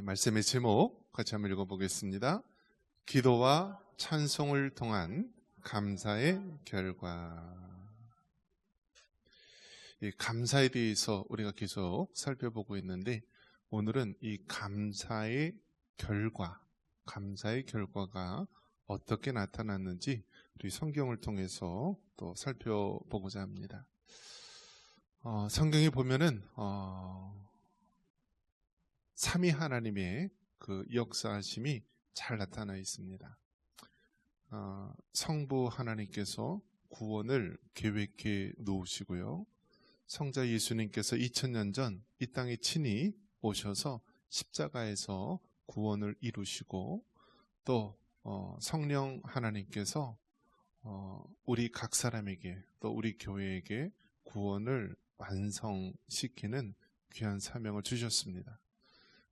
말씀의 제목 같이 한번 읽어보겠습니다. 기도와 찬송을 통한 감사의 결과. 이 감사에 대해서 우리가 계속 살펴보고 있는데, 오늘은 이 감사의 결과가 어떻게 나타났는지 우리 성경을 통해서 또 살펴보고자 합니다. 성경에 보면은 삼위 하나님의 그 역사하심이 잘 나타나 있습니다. 성부 하나님께서 구원을 계획해 놓으시고요, 성자 예수님께서 2000년 전 이 땅에 친히 오셔서 십자가에서 구원을 이루시고, 또 성령 하나님께서 우리 각 사람에게, 또 우리 교회에게 구원을 완성시키는 귀한 사명을 주셨습니다.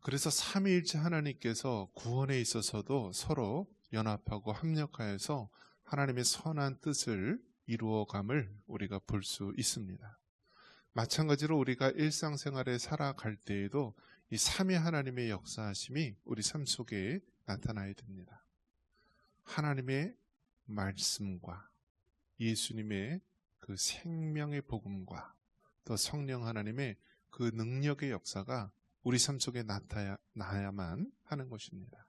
그래서 삼위일체 하나님께서 구원에 있어서도 서로 연합하고 합력하여서 하나님의 선한 뜻을 이루어감을 우리가 볼 수 있습니다. 마찬가지로 우리가 일상생활에 살아갈 때에도 이 삼위 하나님의 역사하심이 우리 삶 속에 나타나야 됩니다. 하나님의 말씀과 예수님의 그 생명의 복음과 또 성령 하나님의 그 능력의 역사가 우리 삶 속에 나타나야만 하는 것입니다.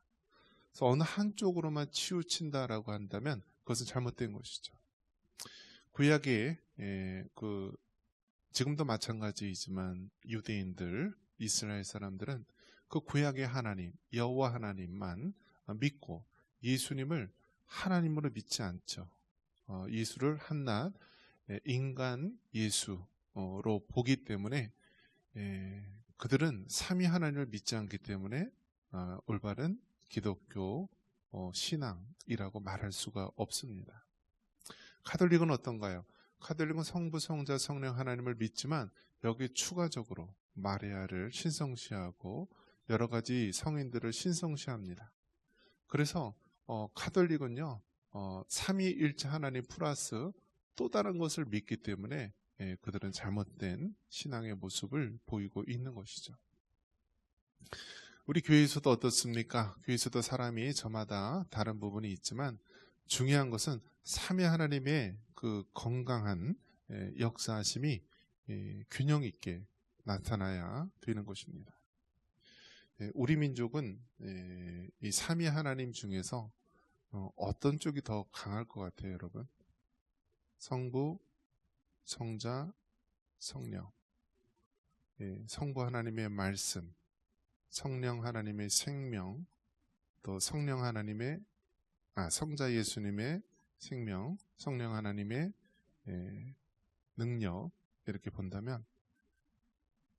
그래서 어느 한쪽으로만 치우친다라고 한다면 그것은 잘못된 것이죠. 구약에 지금도 마찬가지이지만 유대인들, 이스라엘 사람들은 그 구약의 하나님, 여호와 하나님만 믿고 예수님을 하나님으로 믿지 않죠. 예수를 한낱 인간 예수로 보기 때문에 그들은 삼위 하나님을 믿지 않기 때문에 올바른 기독교 신앙이라고 말할 수가 없습니다. 가톨릭은 어떤가요? 가톨릭은 성부, 성자, 성령 하나님을 믿지만 여기 추가적으로 마리아를 신성시하고 여러 가지 성인들을 신성시합니다. 그래서 가톨릭은요, 삼위일체 하나님 플러스 또 다른 것을 믿기 때문에 그들은 잘못된 신앙의 모습을 보이고 있는 것이죠. 우리 교회에서도 어떻습니까? 교회에서도 사람이 저마다 다른 부분이 있지만 중요한 것은 삼위 하나님의 그 건강한 역사하심이 균형 있게 나타나야 되는 것입니다. 우리 민족은 이 삼위 하나님 중에서 어떤 쪽이 더 강할 것 같아요, 여러분? 성부, 성자, 성령. 성부 하나님의 말씀, 성령 하나님의 생명, 또 성령 하나님의 성자 예수님의 생명, 성령 하나님의 능력, 이렇게 본다면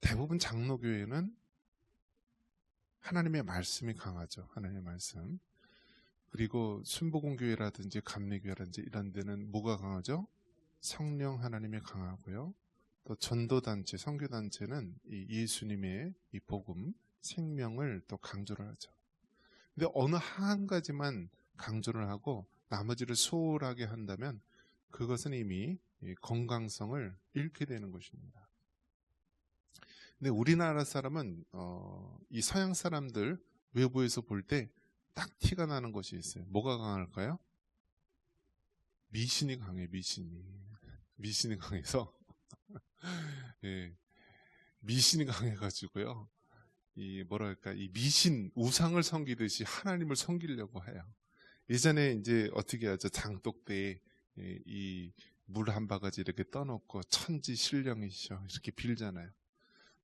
대부분 장로교회는 하나님의 말씀이 강하죠. 하나님의 말씀. 그리고 순복음교회라든지 감리교회라든지 이런 데는 뭐가 강하죠? 성령 하나님이 강하고요. 또 전도단체, 선교단체는 이 예수님의 이 복음, 생명을 또 강조를 하죠. 근데 어느 한 가지만 강조를 하고 나머지를 소홀하게 한다면 그것은 이미 건강성을 잃게 되는 것입니다. 근데 우리나라 사람은 이 서양 사람들 외부에서 볼 때 딱 티가 나는 것이 있어요. 뭐가 강할까요? 미신이 강해. 미신이 강해서 미신이 강해가지고요, 이 미신, 우상을 섬기듯이 하나님을 섬기려고 해요. 예전에 이제 어떻게 하죠? 장독대에 이 물 한 바가지 이렇게 떠놓고 천지 신령이시여 이렇게 빌잖아요.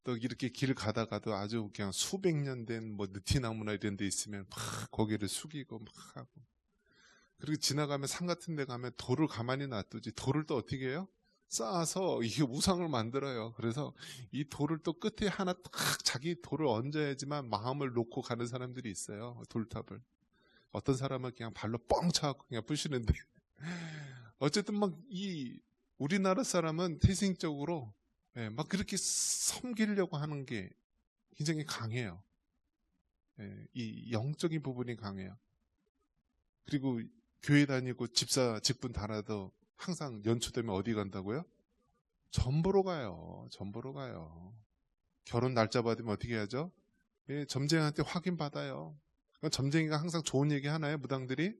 또 이렇게 길 가다가도 아주 그냥 수백 년 된 뭐 느티나무나 이런 데 있으면 막 고개를 숙이고 막 하고, 그리고 지나가면 산 같은 데 가면 돌을 가만히 놔두지 돌을 또 어떻게 해요? 쌓아서 이게 우상을 만들어요. 그래서 이 돌을 또 끝에 하나 딱 자기 돌을 얹어야지만 마음을 놓고 가는 사람들이 있어요. 돌탑을. 어떤 사람은 그냥 발로 뻥 차고 그냥 부시는데 어쨌든 막 이 우리나라 사람은 태생적으로 막 그렇게 섬기려고 하는 게 굉장히 강해요. 이 영적인 부분이 강해요. 그리고 교회 다니고 직분 달아도 항상 연초되면 어디 간다고요? 전 보러 가요. 결혼 날짜 받으면 어떻게 하죠? 예, 점쟁이한테 확인받아요. 그러니까 점쟁이가 항상 좋은 얘기 하나요? 무당들이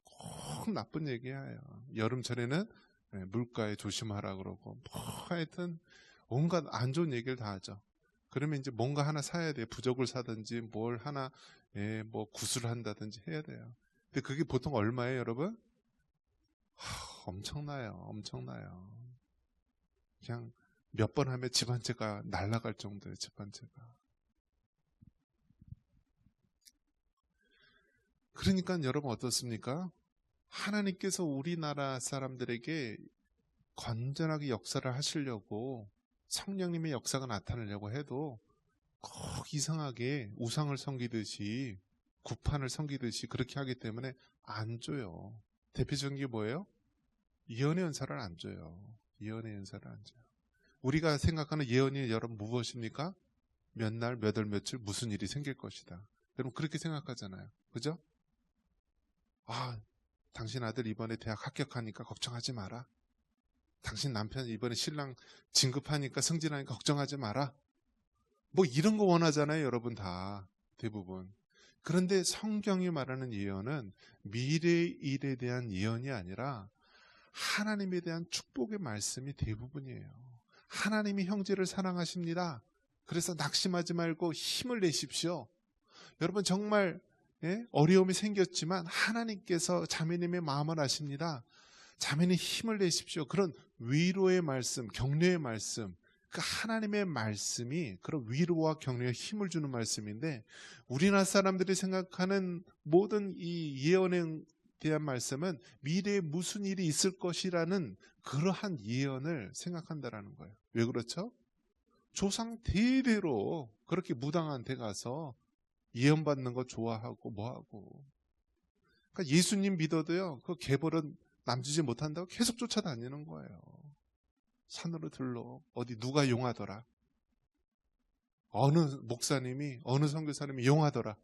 꼭 나쁜 얘기해요. 여름철에는 예, 물가에 조심하라 그러고 뭐 하여튼 온갖 안 좋은 얘기를 다 하죠. 그러면 이제 뭔가 하나 사야 돼요. 부적을 사든지 뭘 하나 예, 뭐 구슬을 한다든지 해야 돼요. 근데 그게 보통 얼마예요, 여러분? 엄청나요. 엄청나요. 그냥 몇 번 하면 집 한 채가 날아갈 정도예요. 집 한 채가. 그러니까 여러분 어떻습니까? 하나님께서 우리나라 사람들에게 건전하게 역사를 하시려고 성령님의 역사가 나타나려고 해도 꼭 이상하게 우상을 섬기듯이 구판을 섬기듯이 그렇게 하기 때문에 안 줘요. 대표적인 게 뭐예요? 예언의 은사를 안 줘요. 예언의 은사를 안 줘요. 우리가 생각하는 예언이 여러분 무엇입니까? 몇 날, 몇 월, 며칠 무슨 일이 생길 것이다. 여러분 그렇게 생각하잖아요. 그죠? 아, 당신 아들 이번에 대학 합격하니까 걱정하지 마라. 당신 남편 이번에 신랑 진급하니까 승진하니까 걱정하지 마라. 뭐 이런 거 원하잖아요, 여러분 다. 대부분. 그런데 성경이 말하는 예언은 미래의 일에 대한 예언이 아니라 하나님에 대한 축복의 말씀이 대부분이에요. 하나님이 형제를 사랑하십니다. 그래서 낙심하지 말고 힘을 내십시오. 여러분 정말 예? 어려움이 생겼지만 하나님께서 자매님의 마음을 아십니다. 자매님 힘을 내십시오. 그런 위로의 말씀, 격려의 말씀, 그 하나님의 말씀이 그런 위로와 격려에 힘을 주는 말씀인데 우리나라 사람들이 생각하는 모든 이 예언에 대한 말씀은 미래에 무슨 일이 있을 것이라는 그러한 예언을 생각한다라는 거예요. 왜 그렇죠? 조상 대대로 그렇게 무당한테 가서 예언받는 거 좋아하고 뭐하고. 그러니까 예수님 믿어도요. 그 계벌은 남주지 못한다고 계속 쫓아다니는 거예요. 산으로 들러 어디 누가 용하더라. 어느 목사님이 어느 선교사님이 용하더라.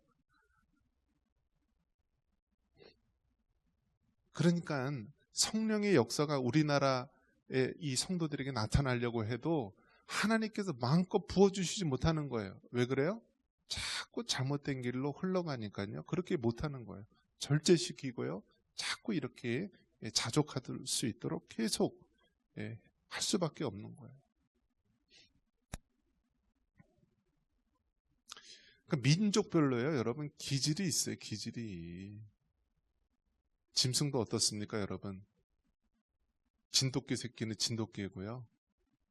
그러니까 성령의 역사가 우리나라의 이 성도들에게 나타나려고 해도 하나님께서 마음껏 부어주시지 못하는 거예요. 왜 그래요? 자꾸 잘못된 길로 흘러가니까요. 그렇게 못하는 거예요. 절제시키고요. 자꾸 이렇게 자족할 수 있도록 계속 할 수밖에 없는 거예요. 그러니까 민족별로요. 여러분 기질이 있어요. 기질이. 짐승도 어떻습니까, 여러분? 진돗개 새끼는 진돗개고요.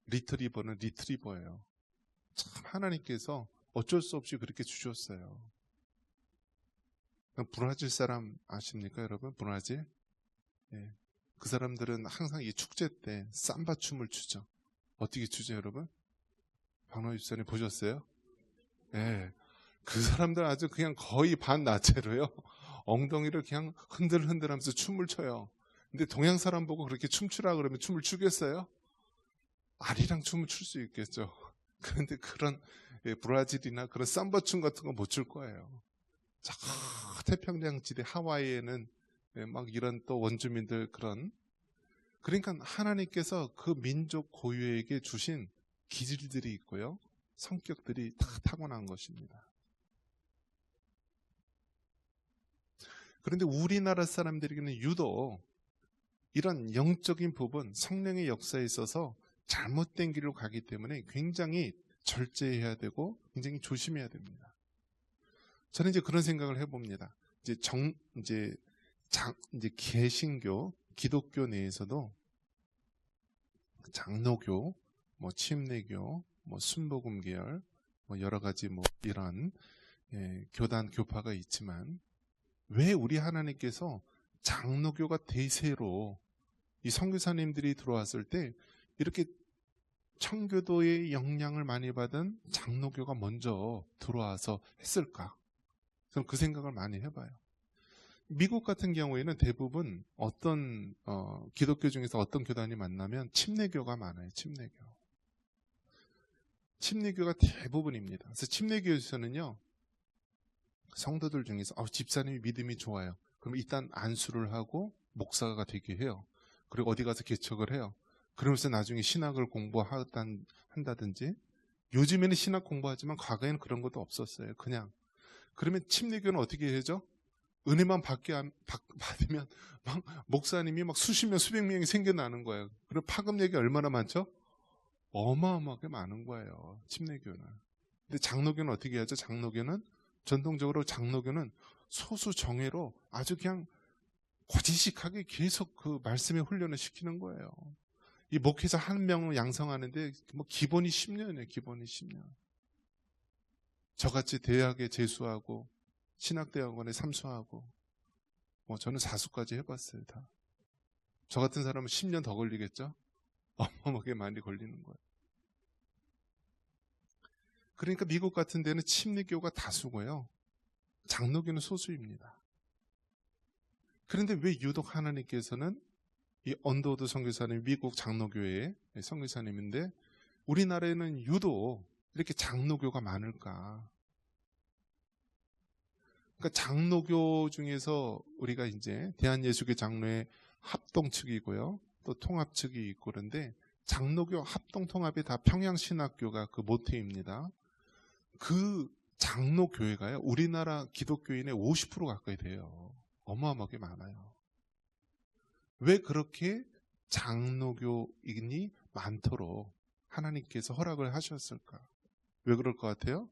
리트리버는 리트리버예요. 참 하나님께서 어쩔 수 없이 그렇게 주셨어요. 브라질 사람 아십니까, 여러분? 브라질? 예. 그 사람들은 항상 이 축제 때 삼바 춤을 추죠. 어떻게 추죠, 여러분? 박노희 집사님 보셨어요? 예. 그 사람들 아주 그냥 거의 반나체로요. 엉덩이를 그냥 흔들흔들하면서 춤을 춰요. 근데 동양 사람 보고 그렇게 춤추라 그러면 춤을 추겠어요? 아리랑 춤을 출 수 있겠죠. 그런데 그런 브라질이나 그런 삼바 춤 같은 거 못 출 거예요. 자, 태평양 지대 하와이에는 막 이런 또 원주민들 그런 그러니까 하나님께서 그 민족 고유에게 주신 기질들이 있고요. 성격들이 다 타고난 것입니다. 그런데 우리나라 사람들에게는 유독 이런 영적인 부분, 성령의 역사에 있어서 잘못된 길로 가기 때문에 굉장히 절제해야 되고 굉장히 조심해야 됩니다. 저는 이제 그런 생각을 해봅니다. 이제 개신교, 기독교 내에서도 장로교, 뭐 침례교, 뭐 순복음 계열, 뭐 여러 가지 뭐 이런 교단 교파가 있지만 왜 우리 하나님께서 장로교가 대세로 이 선교사님들이 들어왔을 때 이렇게 청교도의 영향을 많이 받은 장로교가 먼저 들어와서 했을까? 저는 그 생각을 많이 해봐요. 미국 같은 경우에는 대부분 어떤 기독교 중에서 어떤 교단이 만나면 침례교가 많아요. 침례교가 대부분입니다. 그래서 침례교에서는요. 성도들 중에서 집사님이 믿음이 좋아요. 그럼 일단 안수를 하고 목사가 되게 해요. 그리고 어디 가서 개척을 해요. 그러면서 나중에 신학을 공부한다든지 요즘에는 신학 공부하지만 과거에는 그런 것도 없었어요. 그냥. 그러면 침례교는 어떻게 해죠? 은혜만 받으면 막 목사님이 막 수십 명, 수백 명이 생겨나는 거예요. 그리고 파급력이 얼마나 많죠? 어마어마하게 많은 거예요. 침례교는. 근데 장로교는 어떻게 하죠? 장로교는 전통적으로 장로교는 소수 정예로 아주 그냥 고지식하게 계속 그 말씀에 훈련을 시키는 거예요. 이 목회자 한 명을 양성하는데 뭐 기본이 10년이에요. 기본이 10년. 저같이 대학에 재수하고 신학대학원에 삼수하고 뭐 저는 사수까지 해봤어요. 다. 저 같은 사람은 10년 더 걸리겠죠? 어마어마하게 많이 걸리는 거예요. 그러니까 미국 같은 데는 침례교가 다수고요. 장로교는 소수입니다. 그런데 왜 유독 하나님께서는 이 언더우드 선교사님, 미국 장로교회의 선교사님인데 우리나라에는 유독 이렇게 장로교가 많을까? 그러니까 장로교 중에서 우리가 이제 대한예수교 장로의 합동 측이고요. 또 통합 측이 있고 그런데 장로교 합동 통합이 다 평양신학교가 그 모태입니다. 그 장로교회가요. 우리나라 기독교인의 50% 가까이 돼요. 어마어마하게 많아요. 왜 그렇게 장로교인이 많도록 하나님께서 허락을 하셨을까? 왜 그럴 것 같아요?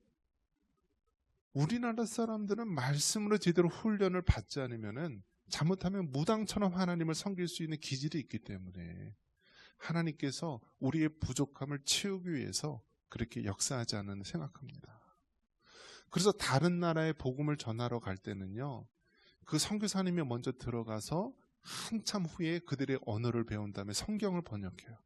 우리나라 사람들은 말씀으로 제대로 훈련을 받지 않으면 잘못하면 무당처럼 하나님을 섬길 수 있는 기질이 있기 때문에 하나님께서 우리의 부족함을 채우기 위해서 그렇게 역사하지 않는 생각합니다. 그래서 다른 나라에 복음을 전하러 갈 때는요, 그 선교사님이 먼저 들어가서 한참 후에 그들의 언어를 배운 다음에 성경을 번역해요.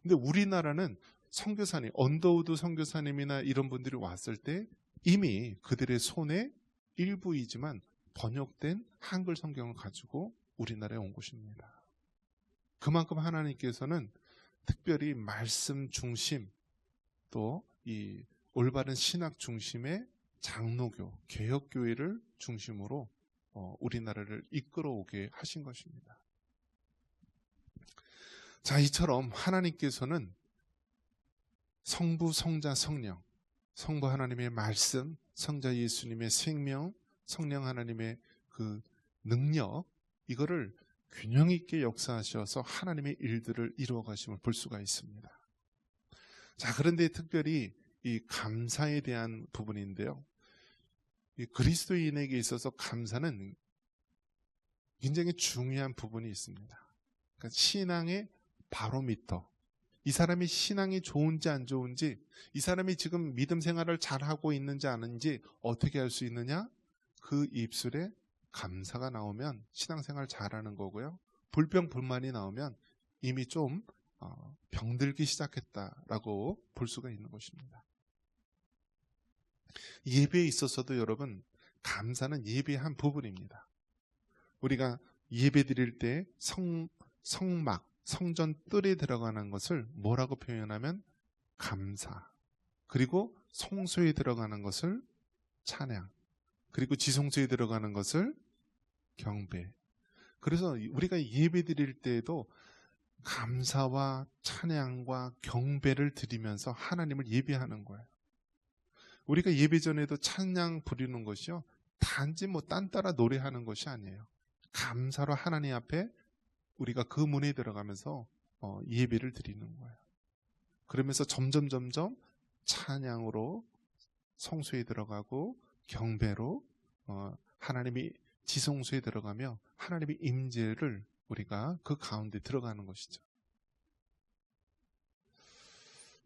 근데 우리나라는 선교사님, 언더우드 선교사님이나 이런 분들이 왔을 때 이미 그들의 손에 일부이지만 번역된 한글 성경을 가지고 우리나라에 온 것입니다. 그만큼 하나님께서는 특별히 말씀 중심 또 이 올바른 신학 중심의 장로교, 개혁교회를 중심으로 우리나라를 이끌어오게 하신 것입니다. 자, 이처럼 하나님께서는 성부, 성자, 성령, 성부 하나님의 말씀, 성자 예수님의 생명, 성령 하나님의 그 능력, 이거를 균형 있게 역사하셔서 하나님의 일들을 이루어 가심을 볼 수가 있습니다. 자, 그런데 특별히 이 감사에 대한 부분인데요. 이 그리스도인에게 있어서 감사는 굉장히 중요한 부분이 있습니다. 그러니까 신앙의 바로미터. 이 사람이 신앙이 좋은지 안 좋은지, 이 사람이 지금 믿음 생활을 잘하고 있는지 아닌지 어떻게 알 수 있느냐? 그 입술에 감사가 나오면 신앙생활 잘하는 거고요. 불평 불만이 나오면 이미 좀 병들기 시작했다라고 볼 수가 있는 것입니다. 예배에 있어서도 여러분, 감사는 예배의 한 부분입니다. 우리가 예배 드릴 때 성막, 성전 뜰에 들어가는 것을 뭐라고 표현하면 감사, 그리고 성소에 들어가는 것을 찬양, 그리고 지성소에 들어가는 것을 경배. 그래서 우리가 예배 드릴 때에도 감사와 찬양과 경배를 드리면서 하나님을 예배하는 거예요. 우리가 예배 전에도 찬양 부리는 것이요, 단지 뭐 딴 따라 노래하는 것이 아니에요. 감사로 하나님 앞에 우리가 그 문에 들어가면서 예배를 드리는 거예요. 그러면서 점점 찬양으로 성소에 들어가고 경배로 하나님이 지성소에 들어가며 하나님의 임재를 우리가 그 가운데 들어가는 것이죠.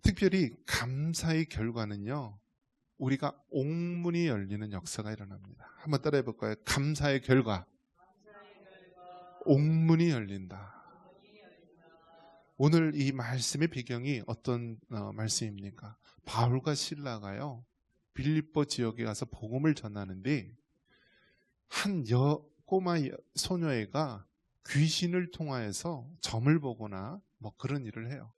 특별히 감사의 결과는요, 우리가 옥문이 열리는 역사가 일어납니다. 한번 따라해 볼까요? 감사의 결과. 옥문이 열린다. 오늘 이 말씀의 배경이 어떤 말씀입니까? 바울과 실라가요, 빌립보 지역에 가서 복음을 전하는데 한 꼬마 소녀애가 귀신을 통하여서 점을 보거나 뭐 그런 일을 해요.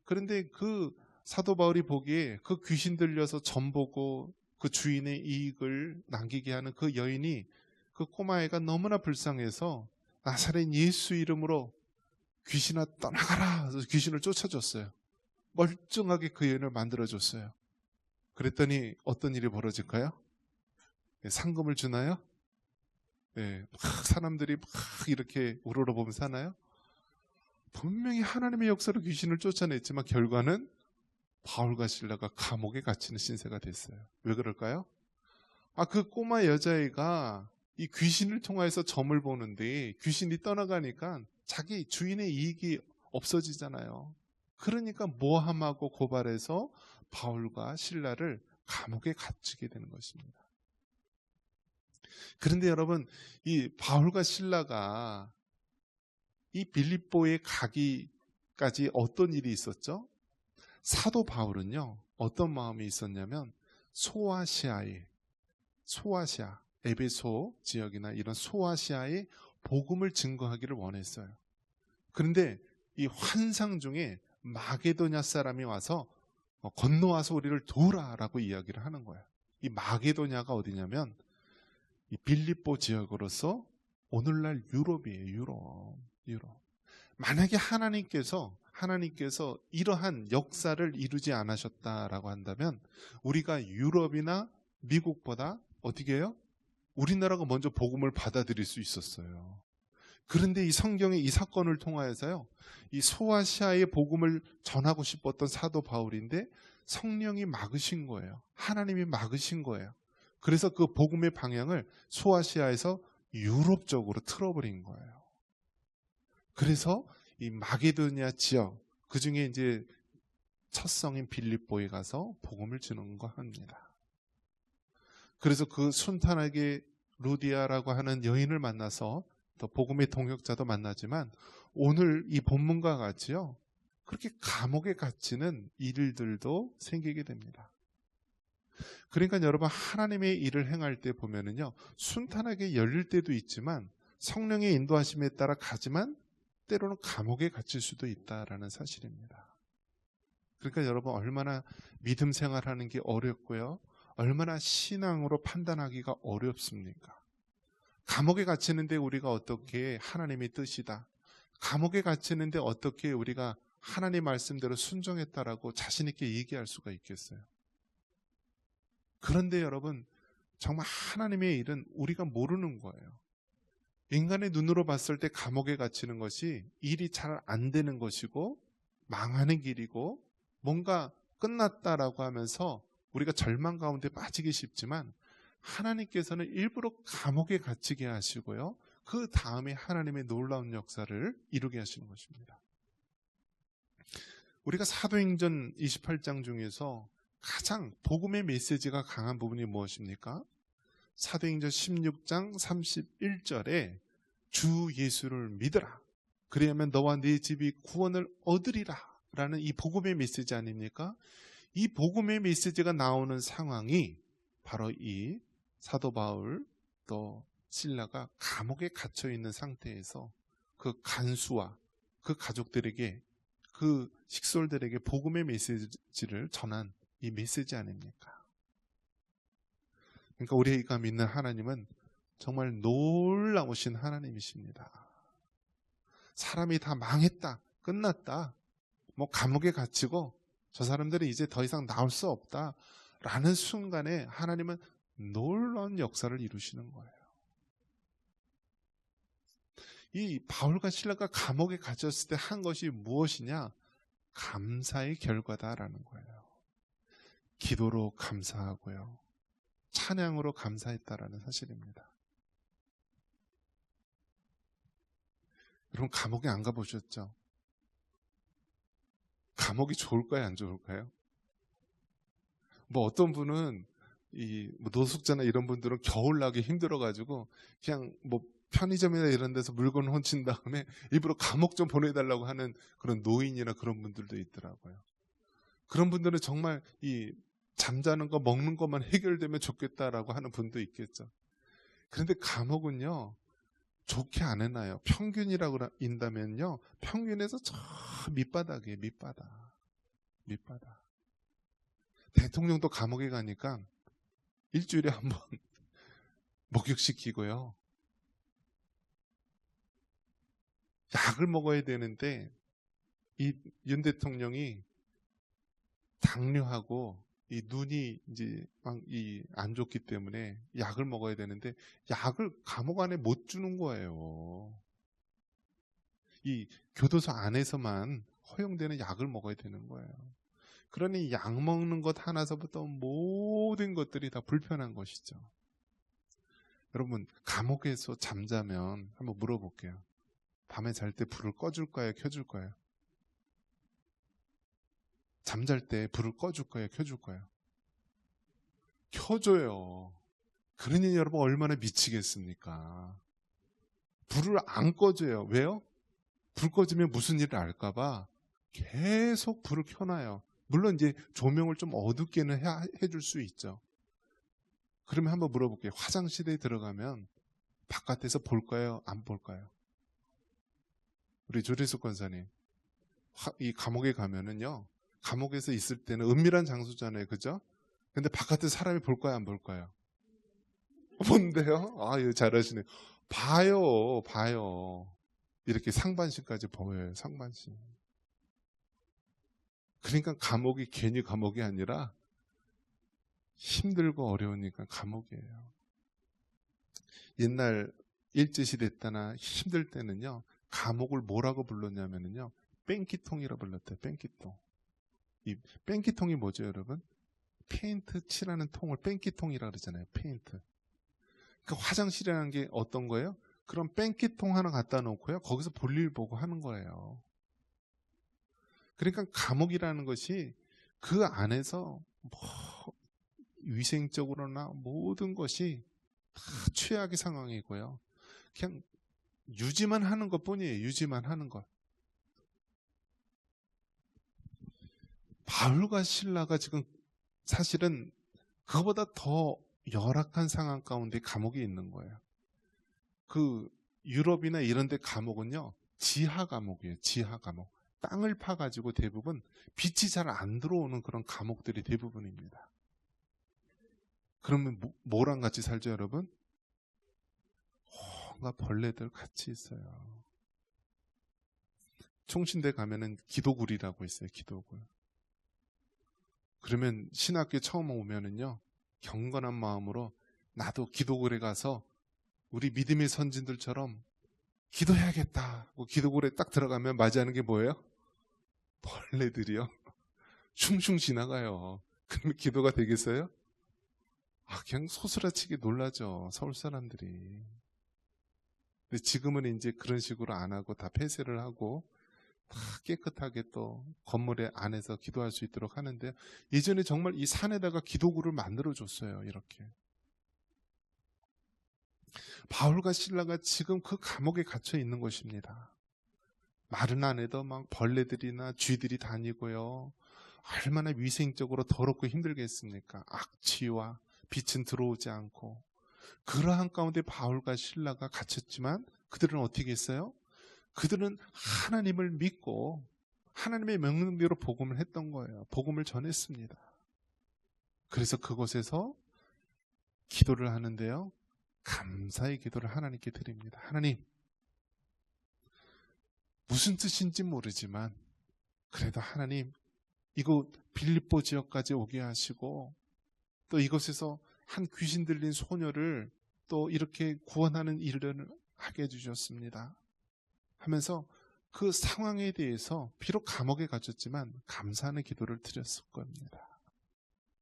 그런데 그 사도 바울이 보기에 그 귀신 들려서 점 보고 그 주인의 이익을 남기게 하는 그 여인이, 그 꼬마애가 너무나 불쌍해서 나사렛 예수 이름으로 귀신아 떠나가라 해서 귀신을 쫓아줬어요. 멀쩡하게 그 여인을 만들어줬어요. 그랬더니 어떤 일이 벌어질까요? 상금을 주나요? 막 사람들이 막 이렇게 우러러보면 사나요? 분명히 하나님의 역사로 귀신을 쫓아냈지만 결과는 바울과 실라가 감옥에 갇히는 신세가 됐어요. 왜 그럴까요? 그 꼬마 여자애가 이 귀신을 통해서 점을 보는데 귀신이 떠나가니까 자기 주인의 이익이 없어지잖아요. 그러니까 모함하고 고발해서 바울과 실라를 감옥에 갇히게 되는 것입니다. 그런데 여러분, 이 바울과 실라가 이 빌립보에 가기까지 어떤 일이 있었죠? 사도 바울은요, 어떤 마음이 있었냐면 소아시아, 에베소 지역이나 이런 소아시아에 복음을 증거하기를 원했어요. 그런데 이 환상 중에 마게도냐 사람이 와서 건너와서 우리를 도우라라고 이야기를 하는 거예요. 이 마게도냐가 어디냐면 이 빌립보 지역으로서 오늘날 유럽이에요. 유럽. 만약에 하나님께서 이러한 역사를 이루지 않으셨다라고 한다면 우리가 유럽이나 미국보다 어떻게 해요? 우리나라가 먼저 복음을 받아들일 수 있었어요. 그런데 이 성경의 이 사건을 통하여서요, 이 소아시아의 복음을 전하고 싶었던 사도 바울인데 성령이 막으신 거예요. 하나님이 막으신 거예요. 그래서 그 복음의 방향을 소아시아에서 유럽 쪽으로 틀어버린 거예요. 그래서 이 마게도냐 지역, 그 중에 이제 첫 성인 빌립보에 가서 복음을 전한 합니다. 그래서 그 순탄하게 루디아라고 하는 여인을 만나서 또 복음의 동역자도 만나지만 오늘 이 본문과 같이요, 그렇게 감옥에 갇히는 일들도 생기게 됩니다. 그러니까 여러분, 하나님의 일을 행할 때 보면은요, 순탄하게 열릴 때도 있지만 성령의 인도하심에 따라 가지만 때로는 감옥에 갇힐 수도 있다라는 사실입니다. 그러니까 여러분, 얼마나 믿음 생활하는 게 어렵고요, 얼마나 신앙으로 판단하기가 어렵습니까? 감옥에 갇히는데 우리가 어떻게 하나님의 뜻이다, 감옥에 갇히는데 어떻게 우리가 하나님 말씀대로 순종했다라고 자신 있게 얘기할 수가 있겠어요? 그런데 여러분, 정말 하나님의 일은 우리가 모르는 거예요. 인간의 눈으로 봤을 때 감옥에 갇히는 것이 일이 잘 안 되는 것이고 망하는 길이고 뭔가 끝났다라고 하면서 우리가 절망 가운데 빠지기 쉽지만, 하나님께서는 일부러 감옥에 갇히게 하시고요, 그 다음에 하나님의 놀라운 역사를 이루게 하시는 것입니다. 우리가 사도행전 28장 중에서 가장 복음의 메시지가 강한 부분이 무엇입니까? 사도행전 16장 31절에 주 예수를 믿으라, 그리하면 너와 네 집이 구원을 얻으리라 라는 이 복음의 메시지 아닙니까? 이 복음의 메시지가 나오는 상황이 바로 이 사도 바울 또 실라가 감옥에 갇혀 있는 상태에서 그 간수와 그 가족들에게, 그 식솔들에게 복음의 메시지를 전한 이 메시지 아닙니까? 그러니까 우리가 믿는 하나님은 정말 놀라우신 하나님이십니다. 사람이 다 망했다, 끝났다, 뭐 감옥에 갇히고 저 사람들이 이제 더 이상 나올 수 없다 라는 순간에 하나님은 놀라운 역사를 이루시는 거예요. 이 바울과 실라가 감옥에 갇혔을 때 한 것이 무엇이냐? 감사의 결과다라는 거예요. 기도로 감사하고요, 찬양으로 감사했다라는 사실입니다. 여러분, 감옥에 안 가보셨죠? 감옥이 좋을까요, 안 좋을까요? 뭐 어떤 분은 뭐 노숙자나 이런 분들은 겨울 나기 힘들어가지고 그냥 뭐 편의점이나 이런 데서 물건 훔친 다음에 일부러 감옥 좀 보내달라고 하는 그런 노인이나 그런 분들도 있더라고요. 그런 분들은 정말 이 잠자는 거 먹는 것만 해결되면 좋겠다라고 하는 분도 있겠죠. 그런데 감옥은요, 좋게 안 해놔요. 평균이라고 인다면요, 평균에서 저 밑바닥이에요. 밑바닥. 대통령도 감옥에 가니까 일주일에 한 번 목욕시키고요, 약을 먹어야 되는데 이 윤 대통령이 당뇨하고 이 눈이 이제 막 이 안 좋기 때문에 약을 먹어야 되는데 약을 감옥 안에 못 주는 거예요. 이 교도소 안에서만 허용되는 약을 먹어야 되는 거예요. 그러니 약 먹는 것 하나서부터 모든 것들이 다 불편한 것이죠. 여러분, 감옥에서 잠자면 한번 물어볼게요. 밤에 잘 때 불을 꺼줄 거예요, 켜줄 거예요? 잠잘 때 불을 꺼줄 거예요, 켜줄 거예요? 켜줘요. 그러니 여러분 얼마나 미치겠습니까? 불을 안 꺼줘요. 왜요? 불 꺼지면 무슨 일을 알까봐 계속 불을 켜놔요. 물론 이제 조명을 좀 어둡게는 해줄 수 있죠. 그러면 한번 물어볼게요. 화장실에 들어가면 바깥에서 볼까요? 안 볼까요? 우리 조리숙 권사님, 이 감옥에 가면은요, 감옥에서 있을 때는 은밀한 장소잖아요, 그죠? 근데 바깥에 사람이 볼까요, 안 볼까요? 본대요? 아, 이거 잘하시네. 봐요, 봐요. 이렇게 상반신까지 보여요, 상반신. 그러니까 감옥이 괜히 감옥이 아니라 힘들고 어려우니까 감옥이에요. 옛날 일제시대 때나 힘들 때는요, 감옥을 뭐라고 불렀냐면요, 뺑기통이라고 불렀대요, 뺑기통. 이 뺑기통이 뭐죠, 여러분? 페인트 칠하는 통을 뺑기통이라고 그러잖아요, 페인트. 그 화장실이라는 게 어떤 거예요? 그럼 뺑기통 하나 갖다 놓고요, 거기서 볼일 보고 하는 거예요. 그러니까 감옥이라는 것이 그 안에서 뭐 위생적으로나 모든 것이 다 최악의 상황이고요. 그냥 유지만 하는 것 뿐이에요. 유지만 하는 것. 바울과 실라가 지금 사실은 그거보다 더 열악한 상황 가운데 감옥에 있는 거예요. 그 유럽이나 이런 데 감옥은요, 지하 감옥이에요. 지하 감옥. 땅을 파가지고 대부분 빛이 잘 안 들어오는 그런 감옥들이 대부분입니다. 그러면 뭐랑 같이 살죠, 여러분? 온갖 벌레들 같이 있어요. 총신대 가면은 기도굴이라고 있어요, 기도굴. 그러면 신학교 처음 오면은요, 경건한 마음으로 나도 기도굴에 가서 우리 믿음의 선진들처럼 기도해야겠다. 기도굴에 딱 들어가면 맞이하는 게 뭐예요? 벌레들이요. 슝슝 지나가요. 그러면 기도가 되겠어요? 아, 그냥 소스라치게 놀라죠, 서울 사람들이. 근데 지금은 이제 그런 식으로 안 하고 다 폐쇄를 하고 다 깨끗하게 또 건물에 안에서 기도할 수 있도록 하는데, 예전에 정말 이 산에다가 기도굴을 만들어 줬어요. 이렇게. 바울과 실라가 지금 그 감옥에 갇혀 있는 것입니다. 마른 안에도 막 벌레들이나 쥐들이 다니고요. 얼마나 위생적으로 더럽고 힘들겠습니까? 악취와 빛은 들어오지 않고. 그러한 가운데 바울과 실라가 갇혔지만 그들은 어떻게 했어요? 그들은 하나님을 믿고 하나님의 명령대로 복음을 했던 거예요. 복음을 전했습니다. 그래서 그곳에서 기도를 하는데요, 감사의 기도를 하나님께 드립니다. 하나님, 무슨 뜻인지 모르지만 그래도 하나님, 이곳 빌립보 지역까지 오게 하시고 또 이곳에서 한 귀신 들린 소녀를 또 이렇게 구원하는 일을 하게 해주셨습니다 하면서 그 상황에 대해서 비록 감옥에 갇혔지만 감사하는 기도를 드렸을 겁니다.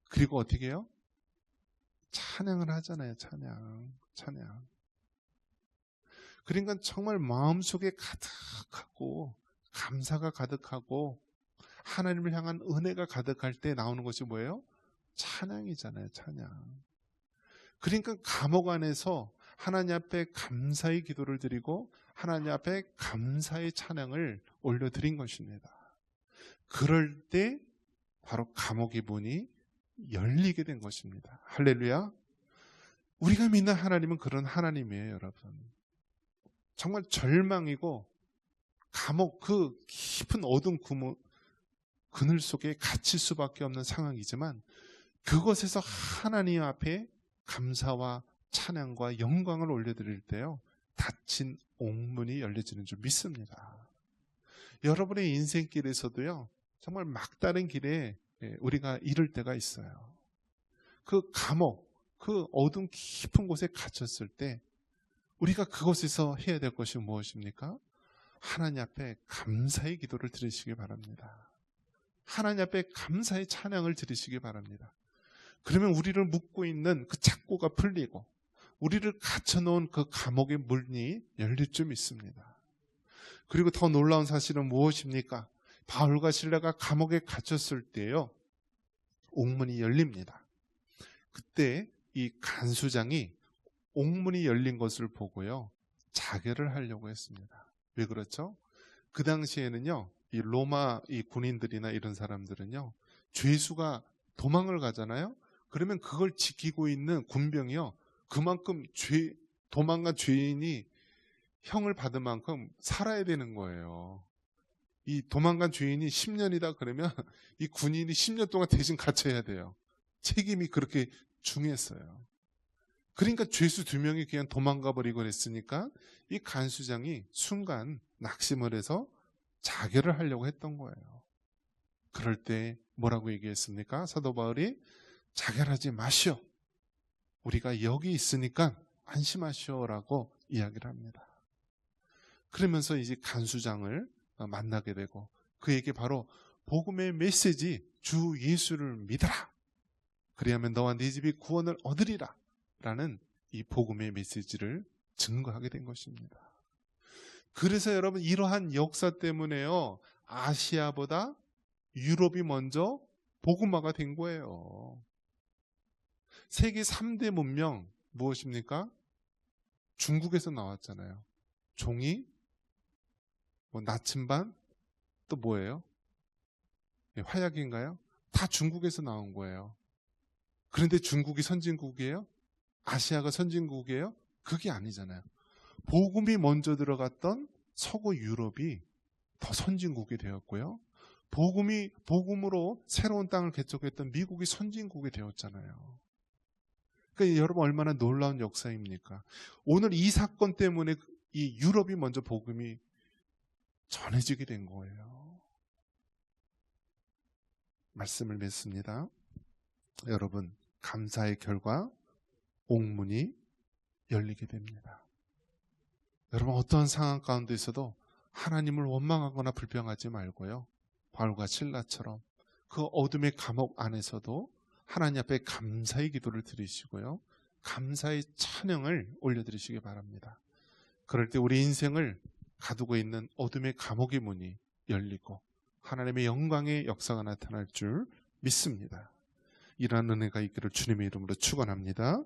그리고 어떻게 해요? 찬양을 하잖아요. 찬양. 그러니까 정말 마음속에 가득하고 감사가 가득하고 하나님을 향한 은혜가 가득할 때 나오는 것이 뭐예요? 찬양이잖아요. 찬양. 그러니까 감옥 안에서 하나님 앞에 감사의 기도를 드리고 하나님 앞에 감사의 찬양을 올려드린 것입니다. 그럴 때 바로 감옥의 문이 열리게 된 것입니다. 할렐루야. 우리가 믿는 하나님은 그런 하나님이에요, 여러분. 정말 절망이고 감옥, 그 깊은 어두운 그늘 속에 갇힐 수밖에 없는 상황이지만 그것에서 하나님 앞에 감사와 찬양과 영광을 올려드릴 때요, 닫힌 옥문이 열려지는 줄 믿습니다. 여러분의 인생길에서도요, 정말 막다른 길에 우리가 이를 때가 있어요. 그 감옥, 그 어둠 깊은 곳에 갇혔을 때 우리가 그곳에서 해야 될 것이 무엇입니까? 하나님 앞에 감사의 기도를 드리시기 바랍니다. 하나님 앞에 감사의 찬양을 드리시기 바랍니다. 그러면 우리를 묶고 있는 그 착고가 풀리고 우리를 갇혀놓은 그 감옥의 문이 열릴 줄 믿습니다. 그리고 더 놀라운 사실은 무엇입니까? 바울과 실라가 감옥에 갇혔을 때요, 옥문이 열립니다. 그때 이 간수장이 옥문이 열린 것을 보고요, 자결을 하려고 했습니다. 왜 그렇죠? 그 당시에는요, 이 로마 이 군인들이나 이런 사람들은요, 죄수가 도망을 가잖아요. 그러면 그걸 지키고 있는 군병이요, 그만큼 도망간 죄인이 형을 받은 만큼 살아야 되는 거예요. 이 도망간 죄인이 10년이다 그러면 이 군인이 10년 동안 대신 갇혀야 돼요. 책임이 그렇게 중요했어요. 그러니까 죄수 2명이 그냥 도망가 버리고 그랬으니까 이 간수장이 순간 낙심을 해서 자결을 하려고 했던 거예요. 그럴 때 뭐라고 얘기했습니까? 사도 바울이 자결하지 마시오. 우리가 여기 있으니까 안심하시오라고 이야기를 합니다. 그러면서 이제 간수장을 만나게 되고 그에게 바로 복음의 메시지 주 예수를 믿어라. 그리하면 너와 네 집이 구원을 얻으리라. 라는 이 복음의 메시지를 증거하게 된 것입니다. 그래서 여러분 이러한 역사 때문에요, 아시아보다 유럽이 먼저 복음화가 된 거예요. 세계 3대 문명 무엇입니까? 중국에서 나왔잖아요. 종이, 나침반, 또 뭐예요? 화약인가요? 다 중국에서 나온 거예요. 그런데 중국이 선진국이에요? 아시아가 선진국이에요? 그게 아니잖아요. 복음이 먼저 들어갔던 서구 유럽이 더 선진국이 되었고요. 복음으로 새로운 땅을 개척했던 미국이 선진국이 되었잖아요. 그러니까 여러분 얼마나 놀라운 역사입니까? 오늘 이 사건 때문에 이 유럽이 먼저 복음이 전해지게 된 거예요. 말씀을 맺습니다. 여러분, 감사의 결과 옥문이 열리게 됩니다. 여러분 어떠한 상황 가운데 있어도 하나님을 원망하거나 불평하지 말고요, 바울과 실라처럼 그 어둠의 감옥 안에서도 하나님 앞에 감사의 기도를 드리시고요, 감사의 찬양을 올려드리시기 바랍니다. 그럴 때 우리 인생을 가두고 있는 어둠의 감옥의 문이 열리고 하나님의 영광의 역사가 나타날 줄 믿습니다. 이러한 은혜가 있기를 주님의 이름으로 축원합니다.